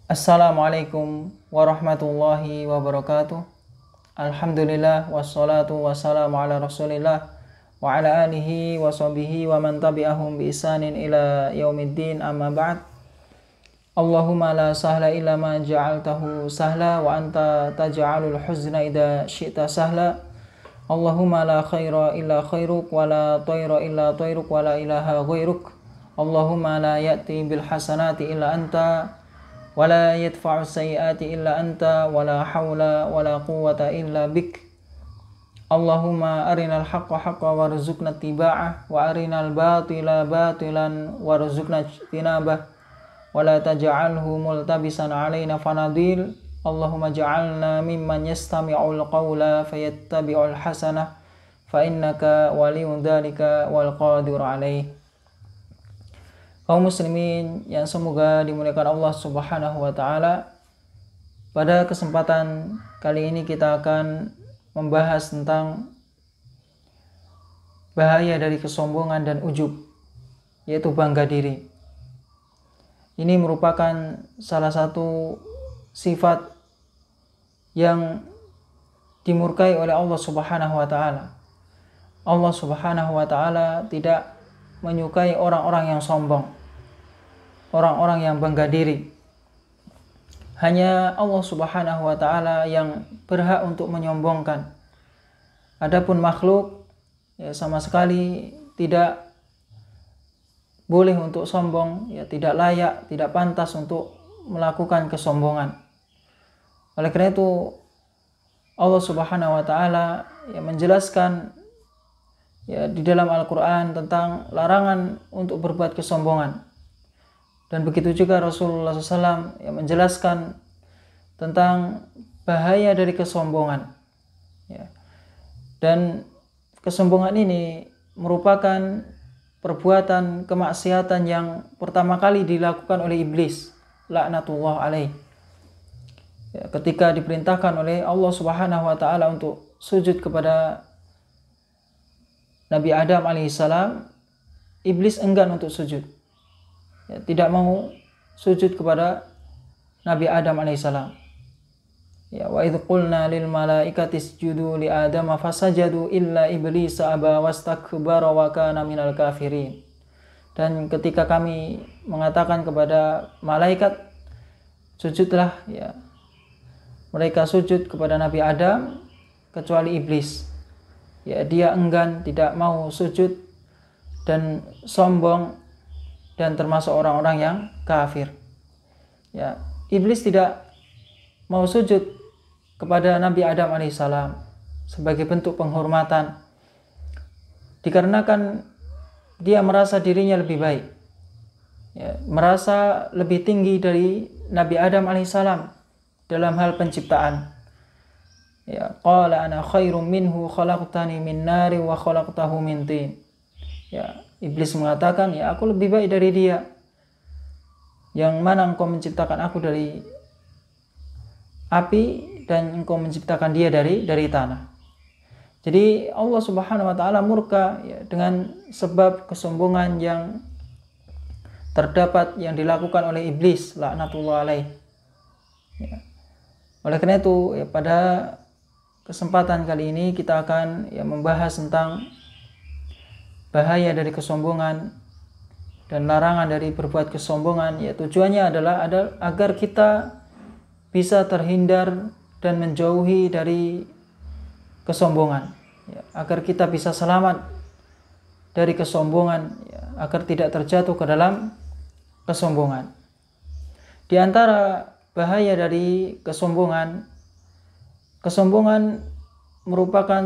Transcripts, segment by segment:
Assalamualaikum warahmatullahi wabarakatuh. Alhamdulillah wassalatu wassalamu ala rasulillah wa ala alihi wa sahbihi wa man tabi'ahum bi ihsanin ila yaumiddin, amma ba'd. Allahumma la sahla illa ma ja'altahu sahla wa anta taj'alul huzna idza syi'ta sahla. Allahumma la khaira illa khairuk wa la tayra illa tayruk wa la ilaha ghairuk. Allahumma la ya'ti bil hasanati illa anta wa la yadfa'u sayyiati illa anta wa la hawla wa la quwwata illa bik. Allahumma arinal haqqa haqqan warzuqna ittiba'ah wa arinal batila batilan warzuqna ijtinabah wa la taj'alhu multabisan alaina fanadil. Allahumma ja'alna mimman yastami'ul qawla fayattabi'ul hasanah fa innaka waliyyu dzalika wal qadir alaih. Kaum muslimin yang semoga dimuliakan Allah Subhanahu wa taala, pada kesempatan kali ini kita akan membahas tentang bahaya dari kesombongan dan ujub, yaitu bangga diri. Ini merupakan salah satu sifat yang dimurkai oleh Allah Subhanahu wa taala. Allah Subhanahu wa taala tidak menyukai orang-orang yang sombong, orang-orang yang bangga diri. Hanya Allah Subhanahu wa taala yang berhak untuk menyombongkan. Adapun makhluk sama sekali tidak boleh untuk sombong, tidak layak, tidak pantas untuk melakukan kesombongan. Oleh karena itu Allah Subhanahu wa taala menjelaskan di dalam Al-Quran tentang larangan untuk berbuat kesombongan. Dan begitu juga Rasulullah SAW menjelaskan tentang bahaya dari kesombongan. Dan kesombongan ini merupakan perbuatan kemaksiatan yang pertama kali dilakukan oleh iblis, laknatullah alaih. Ketika diperintahkan oleh Allah Subhanahu wa taala untuk sujud kepada Nabi Adam alaihissalam, iblis enggan untuk sujud. Tidak mau sujud kepada Nabi Adam alaihissalam. Wa idh qulna lil malaikati isjudu li Adama fasajadu illa iblis aba wastakbara wa kana minal kafirin. Dan ketika kami mengatakan kepada malaikat, sujudlah, mereka sujud kepada Nabi Adam kecuali iblis. Dia enggan, tidak mau sujud dan sombong dan termasuk orang-orang yang kafir. Iblis tidak mau sujud kepada Nabi Adam alaihissalam sebagai bentuk penghormatan, dikarenakan dia merasa dirinya lebih baik, merasa lebih tinggi dari Nabi Adam alaihissalam dalam hal penciptaan. Qala ana khairum minhu khalaqtani min nari wa khalaqtahu min tin. Iblis mengatakan, aku lebih baik dari dia, yang mana engkau menciptakan aku dari api dan engkau menciptakan dia dari tanah. Jadi Allah Subhanahu wa taala murka dengan sebab kesombongan yang terdapat yang dilakukan oleh iblis, laknatullah alaih. Oleh karena itu pada kesempatan kali ini kita akan membahas tentang bahaya dari kesombongan dan larangan dari berbuat kesombongan. Tujuannya adalah agar kita bisa terhindar dan menjauhi dari kesombongan, agar kita bisa selamat dari kesombongan, agar tidak terjatuh ke dalam kesombongan. Di antara bahaya dari kesombongan merupakan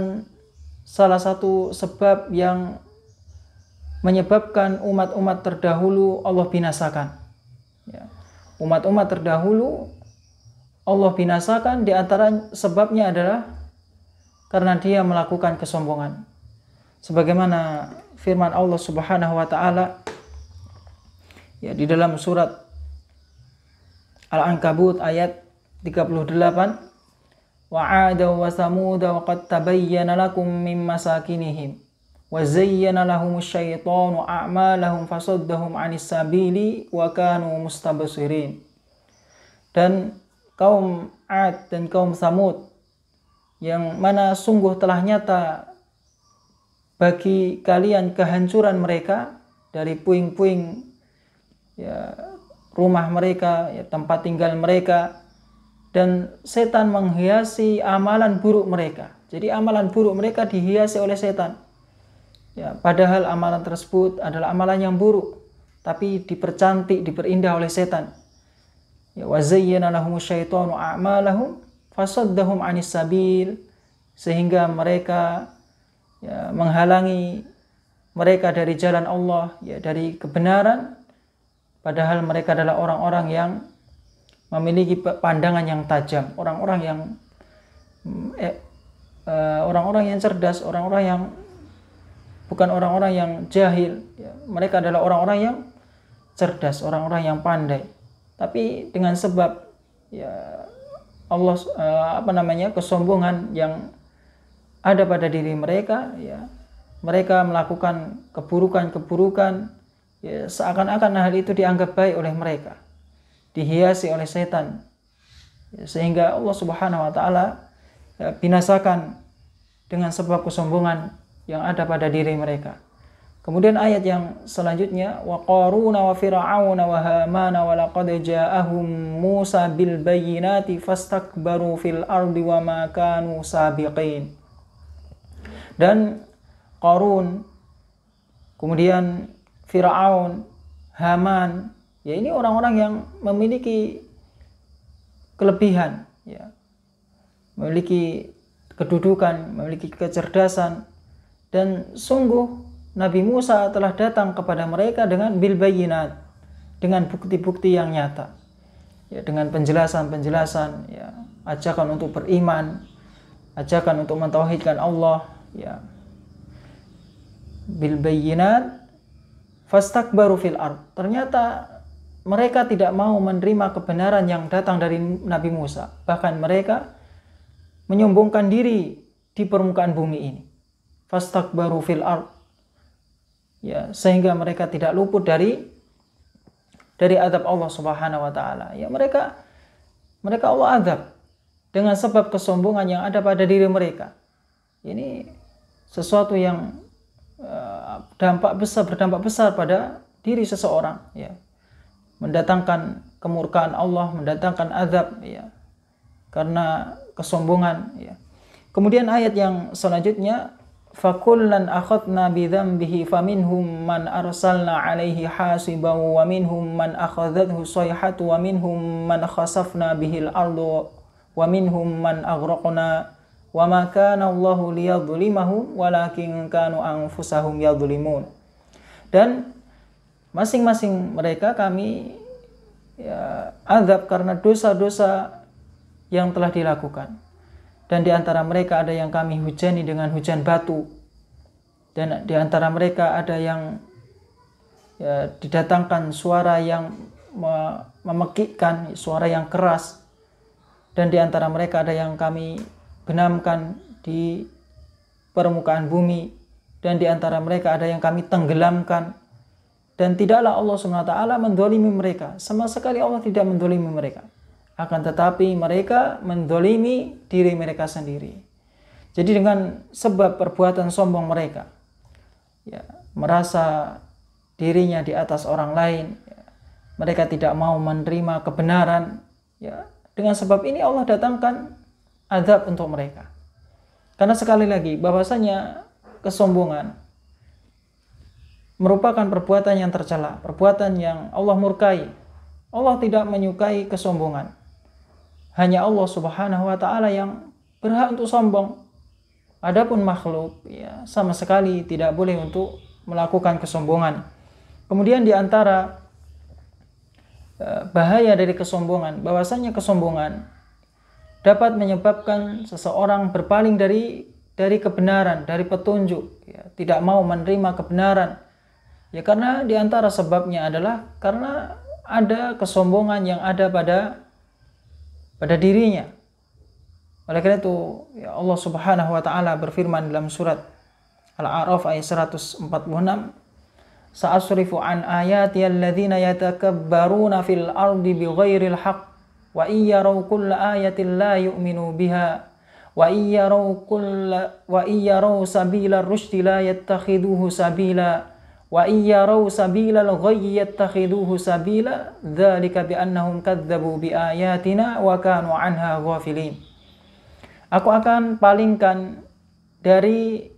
salah satu sebab yang menyebabkan umat-umat terdahulu Allah binasakan. Umat-umat terdahulu Allah binasakan, di antara sebabnya adalah karena dia melakukan kesombongan. Sebagaimana firman Allah Subhanahu wa taala di dalam surat Al-Ankabut ayat 38, wa 'ada wa samud wa qad tabayyana lakum min masakinihim wa zayyana lahumus syaitanu a'malahum fasaddahum 'anis sabili wa kanu mustabsirin. dan kaum Ad dan kaum Samud, yang mana sungguh telah nyata bagi kalian kehancuran mereka dari puing-puing ya rumah mereka, ya tempat tinggal mereka, dan setan menghiasi amalan buruk mereka. Jadi amalan buruk mereka dihiasi oleh setan. Ya, padahal amalan tersebut adalah amalan yang buruk, tapi dipercantik, diperindah oleh setan. Ya, wa zayyana lahumus syaitanu a'malahum fasaddahum 'anis sabil, sehingga mereka ya, menghalangi mereka dari jalan Allah, ya, dari kebenaran, padahal mereka adalah orang-orang yang memiliki pandangan yang tajam, orang-orang yang cerdas, orang-orang yang bukan orang-orang yang jahil, ya. Mereka adalah orang-orang yang cerdas, orang-orang yang pandai. Tapi dengan sebab ya Allah kesombongan yang ada pada diri mereka, ya mereka melakukan keburukan-keburukan, ya seakan-akan hal itu dianggap baik oleh mereka, dihiasi oleh setan, ya, sehingga Allah Subhanahu wa taala ya, binasakan dengan sebab kesombongan yang ada pada diri mereka. Kemudian ayat yang selanjutnya, wa qaruna wa fir'auna wa hamana wa laqad ja'ahum Musa bil bayyinati fastakbaru fil ardi wa ma kanu sabiqin. Dan Qarun, kemudian Fir'aun, Haman, ya ini orang-orang yang memiliki kelebihan, ya, memiliki kedudukan, memiliki kecerdasan, dan sungguh Nabi Musa telah datang kepada mereka dengan bil bayyinat, dengan bukti-bukti yang nyata, ya, dengan penjelasan-penjelasan, ya, ajakan untuk beriman, ajakan untuk mentauhidkan Allah, ya, bil bayyinat fastakbaru fil ard. Ternyata mereka tidak mau menerima kebenaran yang datang dari Nabi Musa, bahkan mereka menyombongkan diri di permukaan bumi ini. Fastakbaru fil ard, ya, sehingga mereka tidak luput dari adab Allah Subhanahu wa taala. Ya, mereka Allah azab dengan sebab kesombongan yang ada pada diri mereka. Ini sesuatu yang berdampak besar pada diri seseorang, ya. Mendatangkan kemurkaan Allah, mendatangkan azab, ya, karena kesombongan, ya. Kemudian ayat yang selanjutnya, fakullan akhadna bidzambihi faminhum man arsalna alaihi hasiban wa minhum man akhadhathu sayhatu wa minhum man khasafna bihil ardu wa minhum man aghraqna wa ma kana Allahu liyadhlimahum walakin kanu anfusahum yadhlimun. Dan masing-masing mereka kami ya azab karena dosa-dosa yang telah dilakukan. Dan di antara mereka ada yang kami hujani dengan hujan batu, dan di antara mereka ada yang ya, didatangkan suara yang memekikkan, suara yang keras, dan di antara mereka ada yang kami benamkan di permukaan bumi, dan di antara mereka ada yang kami tenggelamkan. Dan tidaklah Allah SWT mendolimi mereka, sama sekali Allah tidak mendolimi mereka, akan tetapi mereka mendolimi diri mereka sendiri. Jadi dengan sebab perbuatan sombong mereka, ya, merasa dirinya di atas orang lain, ya, mereka tidak mau menerima kebenaran, ya, dengan sebab ini Allah datangkan azab untuk mereka. Karena sekali lagi bahwasanya kesombongan merupakan perbuatan yang tercela, perbuatan yang Allah murkai. Allah tidak menyukai kesombongan. Hanya Allah Subhanahu wa taala yang berhak untuk sombong. Adapun makhluk, ya, sama sekali tidak boleh untuk melakukan kesombongan. Kemudian di antara bahaya dari kesombongan, bahwasanya kesombongan dapat menyebabkan seseorang berpaling dari kebenaran, dari petunjuk, ya, tidak mau menerima kebenaran. Ya, karena di antara sebabnya adalah karena ada kesombongan yang ada pada dirinya. Oleh karena itu, ya, Allah Subhanahu wa taala berfirman dalam surat Al-A'raf ayat 146, "Sa'asrifu an ayati alladzina yatakabbaruna fil ardi bighairil haqq wa iyyaraw kulla ayatin la yu'minu biha wa iyyaraw sabila rusydi la yattakhiduhu sabila wa iyyaraw sabilal ghayyi yattakhiduhu sabila dzalika bi annahum kadzdzabu bi ayatina wa kanu anha ghafilin. Aku akan palingkan dari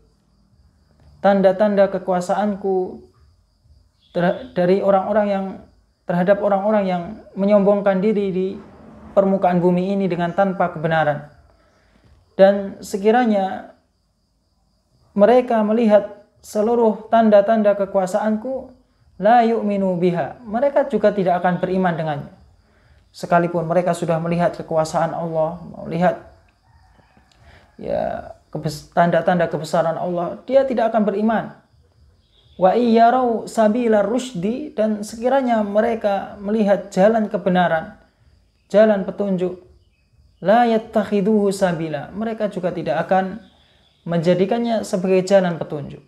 tanda-tanda kekuasaanku dari orang-orang yang terhadap orang-orang yang menyombongkan diri di permukaan bumi ini dengan tanpa kebenaran. Dan sekiranya mereka melihat seluruh tanda-tanda kekuasaanku, la yu'minu biha, mereka juga tidak akan beriman dengannya. Sekalipun mereka sudah melihat kekuasaan Allah, melihat tanda-tanda kebesaran Allah, dia tidak akan beriman. Wa iyyaraw sabila rusydi, dan sekiranya mereka melihat jalan kebenaran, jalan petunjuk, la yattakhiduhu sabila, mereka juga tidak akan menjadikannya sebagai jalan petunjuk.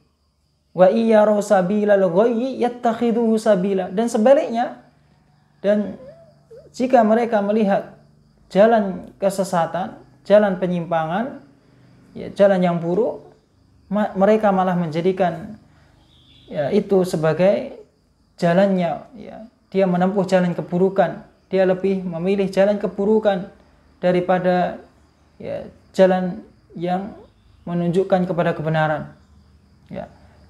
Wa iyyaraw sabilal ghayyi yattakhiduhu sabila, dan sebaliknya, dan jika mereka melihat jalan kesesatan, jalan penyimpangan, jalan yang buruk, mereka malah menjadikan itu sebagai jalannya. Dia menempuh jalan keburukan, dia lebih memilih jalan keburukan daripada jalan yang menunjukkan kepada kebenaran.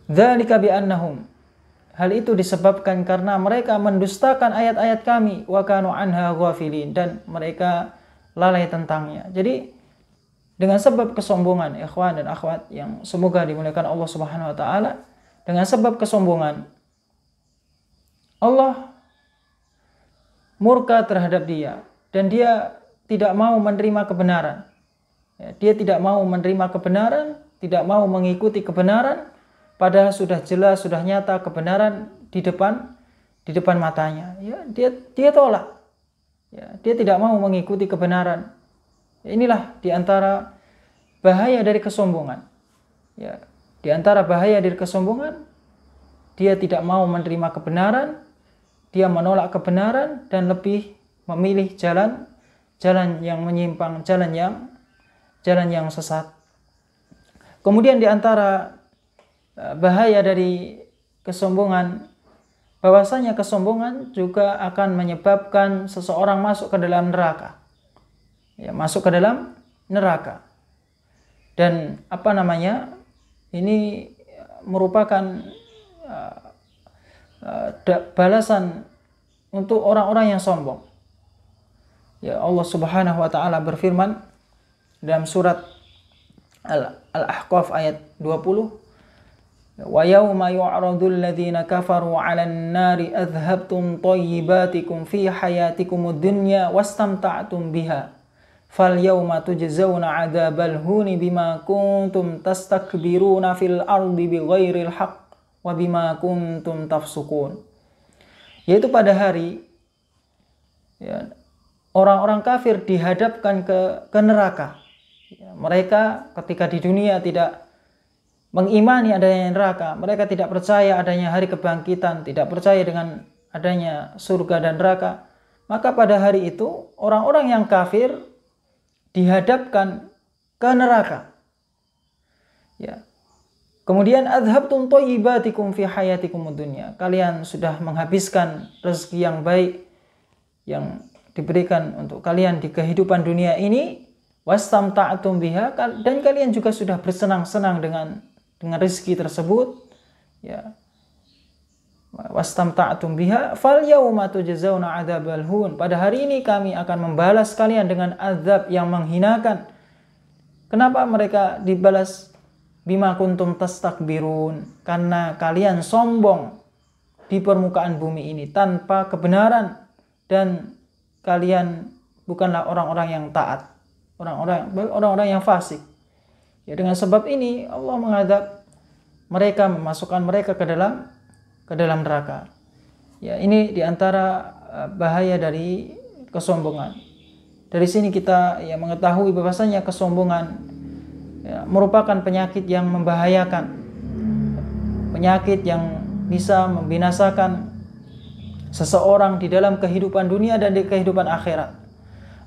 Dzalika bi annahum, hal itu disebabkan karena mereka mendustakan ayat-ayat kami, wa kanu anha ghafilin, dan mereka lalai tentangnya. Jadi dengan sebab kesombongan, ikhwan dan akhwat yang semoga dimuliakan Allah Subhanahu wa taala, dengan sebab kesombongan Allah murka terhadap dia, dan dia tidak mau menerima kebenaran. Dia tidak mau menerima kebenaran, tidak mau mengikuti kebenaran, padahal sudah jelas, sudah nyata kebenaran di depan matanya. Dia tolak. Dia tidak mau mengikuti kebenaran. Inilah diantara bahaya dari kesombongan. Di antara bahaya dari kesombongan, dia tidak mau menerima kebenaran, dia menolak kebenaran dan lebih memilih jalan yang menyimpang, jalan yang sesat. Kemudian di antara bahaya dari kesombongan, bahwasanya kesombongan juga akan menyebabkan seseorang masuk ke dalam neraka. Masuk ke dalam neraka. Dan ini merupakan balasan untuk orang-orang yang sombong. Allah Subhanahu wa taala berfirman dalam surat Al-Ahqaf ayat 20, wa yauma yu'radul ladzina kafaru 'alan nari adhabtum thayyibatikum fi hayatikumud dunya wastamta'tum biha fal yauma tujzauna 'adzabal huni bima kuntum tastakbiruna fil ardi bighairil haqq wa bima kuntum tafsukun. Yaitu pada hari orang-orang kafir dihadapkan ke neraka. Mereka ketika di dunia tidak mengimani adanya neraka, mereka tidak percaya adanya hari kebangkitan, tidak percaya dengan adanya surga dan neraka, maka pada hari itu orang-orang yang kafir dihadapkan ke neraka. Kemudian adhabtum thayyibatikum fi hayatikumud dunya, kalian sudah menghabiskan rezeki yang baik yang diberikan untuk kalian di kehidupan dunia ini, wastamta'tum biha, dan kalian juga sudah bersenang-senang dengan rezeki tersebut, wastamta'tum biha fal yauma tujzauna 'adzabal hun, pada hari ini kami akan membalas kalian dengan azab yang menghinakan. Kenapa mereka dibalas? Bima kuntum tastakbirun, karena kalian sombong di permukaan bumi ini tanpa kebenaran, dan kalian bukanlah orang-orang yang taat, orang-orang yang fasik. Dengan sebab ini Allah mengadab mereka, memasukkan mereka ke dalam neraka. Ini diantara bahaya dari kesombongan. Dari sini kita mengetahui bahwasanya kesombongan merupakan penyakit yang membahayakan, penyakit yang bisa membinasakan seseorang di dalam kehidupan dunia dan di kehidupan akhirat.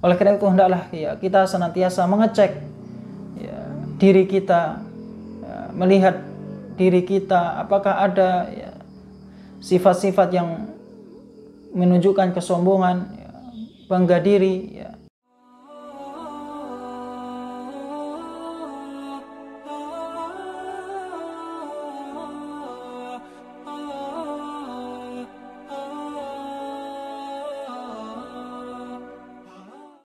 Oleh karena itu hendaklah ya kita senantiasa mengecek ya, diri kita, ya, melihat diri kita apakah ada ya, sifat-sifat yang menunjukkan kesombongan, ya, bangga diri,